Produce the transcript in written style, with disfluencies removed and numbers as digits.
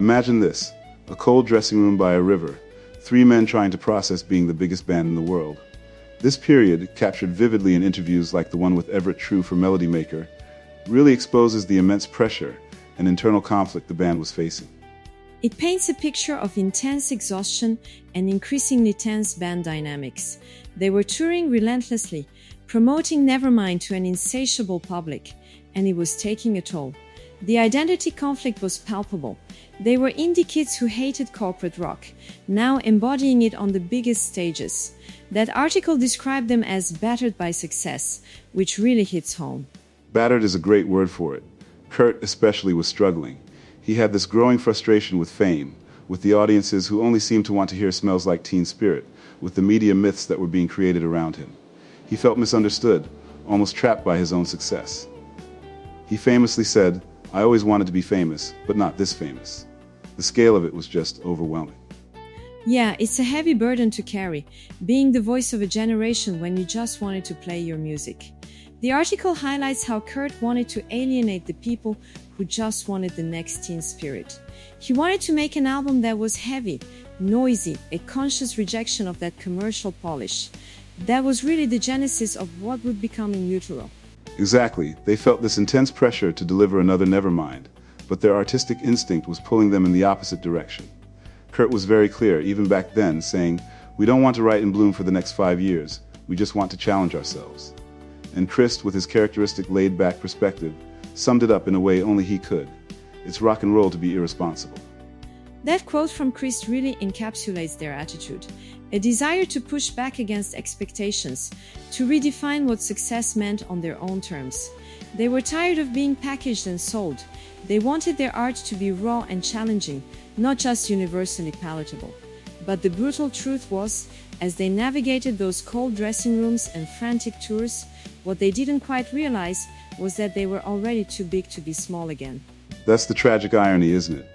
Imagine this, a cold dressing room by a river, three men trying to process being the biggest band in the world. This period, captured vividly in interviews like the one with Everett True for Melody Maker, really exposes the immense pressure and internal conflict the band was facing. It paints a picture of intense exhaustion and increasingly tense band dynamics. They were touring relentlessly, promoting Nevermind to an insatiable public, and it was taking a toll. The identity conflict was palpable. They were indie kids who hated corporate rock, now embodying it on the biggest stages. That article described them as battered by success, which really hits home. Battered is a great word for it. Kurt especially was struggling. He had this growing frustration with fame, with the audiences who only seemed to want to hear Smells Like Teen Spirit, with the media myths that were being created around him. He felt misunderstood, almost trapped by his own success. He famously said, "I always wanted to be famous, but not this famous." The scale of it was just overwhelming. Yeah, it's a heavy burden to carry, being the voice of a generation when you just wanted to play your music. The article highlights how Kurt wanted to alienate the people who just wanted the next Teen Spirit. He wanted to make an album that was heavy, noisy, a conscious rejection of that commercial polish. That was really the genesis of what would become In Utero. Exactly, they felt this intense pressure to deliver another Nevermind, but their artistic instinct was pulling them in the opposite direction. Kurt was very clear, even back then, saying, "We don't want to write in bloom for the next 5 years, we just want to challenge ourselves." And Chris, with his characteristic laid-back perspective, summed it up in a way only he could. It's rock and roll to be irresponsible. That quote from Chris really encapsulates their attitude. A desire to push back against expectations, to redefine what success meant on their own terms. They were tired of being packaged and sold. They wanted their art to be raw and challenging, not just universally palatable. But the brutal truth was, as they navigated those cold dressing rooms and frantic tours, what they didn't quite realize was that they were already too big to be small again. That's the tragic irony, isn't it?